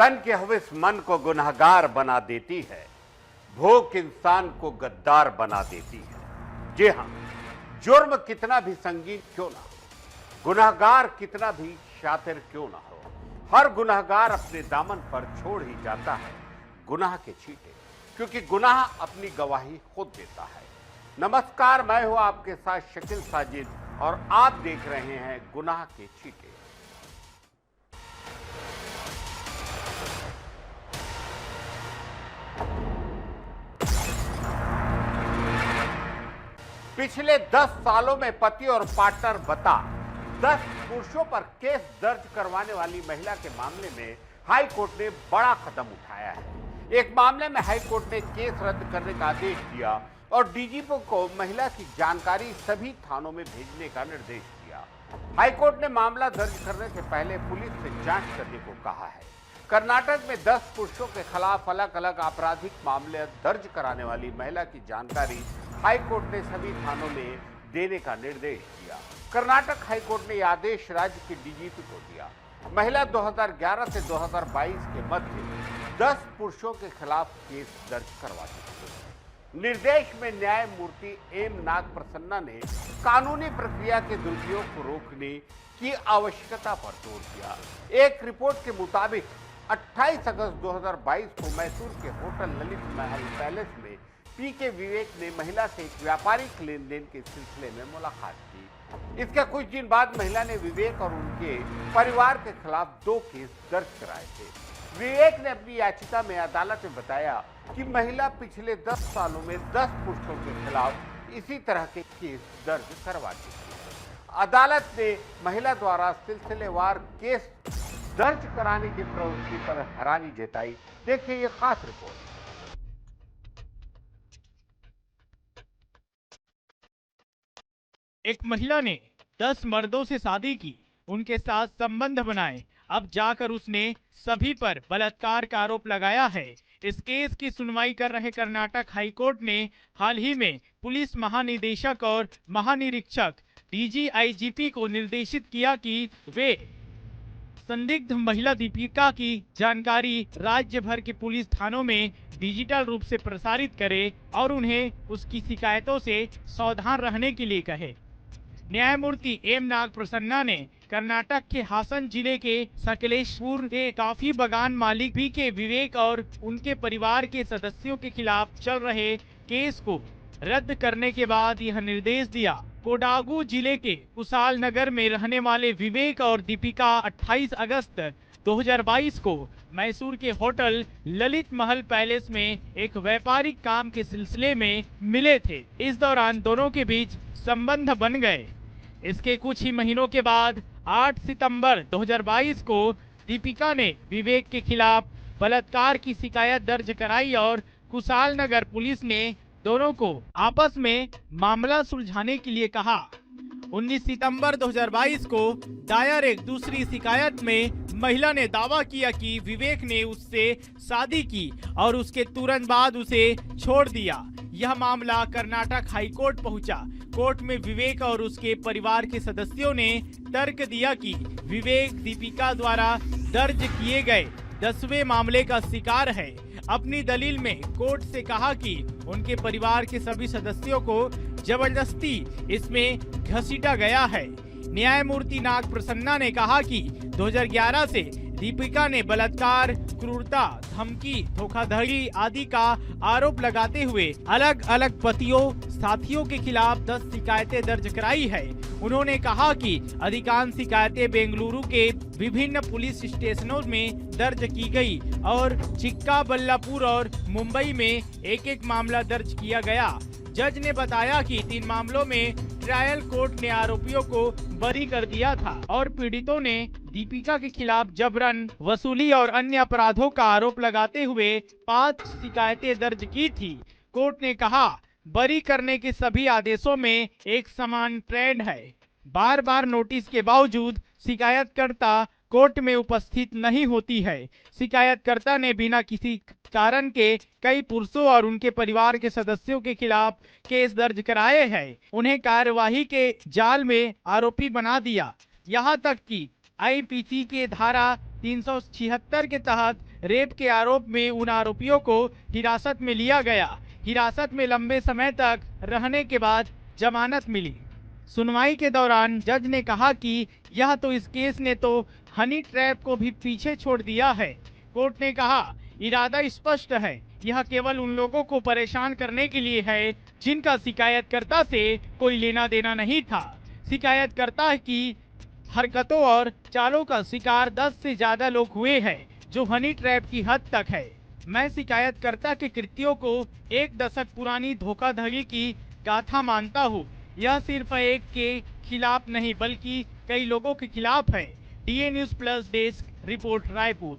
तन के हविस मन को गुनहगार बना देती है, भूख इंसान को गद्दार बना देती है। जी हां, जुर्म कितना भी संगीन क्यों ना हो, गुनहगार कितना भी शातिर क्यों ना हो, हर गुनहगार अपने दामन पर छोड़ ही जाता है गुनाह के छींटे, क्योंकि गुनाह अपनी गवाही खुद देता है। नमस्कार, मैं हूं आपके साथ शकील साजिद और आप देख रहे हैं गुनाह के छींटे। पिछले 10 सालों में पति और पार्टनर बता 10 पुरुषों पर केस दर्ज करवाने वाली महिला के मामले में हाई कोर्ट ने बड़ा कदम उठाया है। एक मामले में हाई कोर्ट ने केस रद्द करने का आदेश दिया और डीजीपी को महिला की जानकारी सभी थानों में भेजने का निर्देश दिया। हाई कोर्ट ने मामला दर्ज करने से पहले पुलिस से जांच करने को कहा है। कर्नाटक में 10 पुरुषों के खिलाफ अलग अलग आपराधिक मामले दर्ज कराने वाली महिला की जानकारी हाई कोर्ट ने सभी थानों में देने का निर्देश दिया। कर्नाटक हाई कोर्ट ने यह आदेश राज्य के डीजीपी को दिया। महिला 2011 से 2022 के मध्य 10 पुरुषों के खिलाफ केस दर्ज करवा चुकी है। निर्देश में न्यायमूर्ति एम नाग प्रसन्ना ने कानूनी प्रक्रिया के दुरुपयोग को रोकने की आवश्यकता पर जोर दिया। एक रिपोर्ट के मुताबिक 28 अगस्त 2022 को मैसूर के होटल ललित महल पैलेस में पीके विवेक ने महिला से एक व्यापारिक लेन देन के सिलसिले में मुलाकात की। इसके कुछ दिन बाद महिला ने विवेक और उनके परिवार के खिलाफ 2 केस दर्ज कराए थे। विवेक ने अपनी याचिका में अदालत में बताया कि महिला पिछले 10 सालों में 10 पुरुषों के खिलाफ इसी तरह के केस दर्ज करवा चुकी है। अदालत ने महिला द्वारा सिलसिलेवार केस दर्ज कराने की प्रवृत्ति पर हैरानी जताई। देखिए ये खास रिपोर्ट। एक महिला ने 10 मर्दों से शादी की, उनके साथ संबंध बनाए, अब जाकर उसने सभी पर बलात्कार का आरोप लगाया है। इस केस की सुनवाई कर रहे कर्नाटक हाईकोर्ट ने हाल ही में पुलिस महानिदेशक और महानिरीक्षक डीजीआईजीपी को निर्देशित किया कि वे संदिग्ध महिला दीपिका की जानकारी राज्य भर के पुलिस थानों में डिजिटल रूप से प्रसारित करे और उन्हें उसकी शिकायतों से सावधान रहने के लिए कहे। न्यायमूर्ति एम नाग प्रसन्ना ने कर्नाटक के हासन जिले के सकलेशपुर के काफी बागान मालिक पी के विवेक और उनके परिवार के सदस्यों के खिलाफ चल रहे केस को रद्द करने के बाद यह निर्देश दिया। कोडागू जिले के कुशाल नगर में रहने वाले विवेक और दीपिका 28 अगस्त 2022 को मैसूर के होटल ललित महल पैलेस में एक व्यापारिक काम के सिलसिले में मिले थे। इस दौरान दोनों के बीच संबंध बन गए। इसके कुछ ही महीनों के बाद 8 सितंबर 2022 को दीपिका ने विवेक के खिलाफ बलात्कार की शिकायत दर्ज कराई और कुशाल नगर पुलिस ने दोनों को आपस में मामला सुलझाने के लिए कहा। 19 सितंबर 2022 को दायर एक दूसरी शिकायत में महिला ने दावा किया कि विवेक ने उससे शादी की और उसके तुरंत बाद उसे छोड़ दिया। यह मामला कर्नाटक हाईकोर्ट पहुंचा। कोर्ट में विवेक और उसके परिवार के सदस्यों ने तर्क दिया कि विवेक दीपिका द्वारा दर्ज किए गए 10वें मामले का शिकार है। अपनी दलील में कोर्ट से कहा कि उनके परिवार के सभी सदस्यों को जबरदस्ती इसमें घसीटा गया है। न्यायमूर्ति नाग प्रसन्ना ने कहा कि 2011 से दीपिका ने बलात्कार, क्रूरता, धमकी, धोखाधड़ी आदि का आरोप लगाते हुए अलग अलग पतियों साथियों के खिलाफ 10 शिकायतें दर्ज कराई है। उन्होंने कहा कि अधिकांश शिकायतें बेंगलुरु के विभिन्न पुलिस स्टेशनों में दर्ज की गई और चिक्काबल्लापुर और मुंबई में एक मामला दर्ज किया गया। जज ने बताया कि 3 मामलों में ट्रायल कोर्ट ने आरोपियों को बरी कर दिया था और पीड़ितों ने दीपिका के खिलाफ जबरन वसूली और अन्य अपराधों का आरोप लगाते हुए 5 शिकायतें दर्ज की थी। कोर्ट ने कहा, बरी करने के सभी आदेशों में एक समान ट्रेंड है। बार बार नोटिस के बावजूद शिकायतकर्ता कोर्ट में उपस्थित नहीं होती है। शिकायतकर्ता ने बिना किसी कारण के कई पुरुषों और उनके परिवार के सदस्यों के खिलाफ केस दर्ज कराए हैं। उन्हें कार्यवाही के जाल में आरोपी बना दिया। यहाँ तक कि आईपीसी के धारा 376 के तहत रेप के आरोप में उन आरोपियों को हिरासत में लिया गया। हिरासत में लंबे समय तक रहने के बाद जमानत मिली। सुनवाई के दौरान जज ने कहा कि यह तो इस केस ने तो हनी ट्रैप को भी पीछे छोड़ दिया है। कोर्ट ने कहा, इरादा स्पष्ट है, यह केवल उन लोगों को परेशान करने के लिए है जिनका शिकायतकर्ता से कोई लेना देना नहीं था। शिकायतकर्ता की हरकतों और चालों का शिकार 10 से ज्यादा लोग हुए हैं, जो हनी ट्रैप की हद तक है। मैं शिकायतकर्ता के कृत्यों को 1 दशक पुरानी धोखाधड़ी की गाथा मानता हूँ। यह सिर्फ एक के खिलाफ नहीं बल्कि कई लोगों के खिलाफ है। DA news plus desk report, Raipur.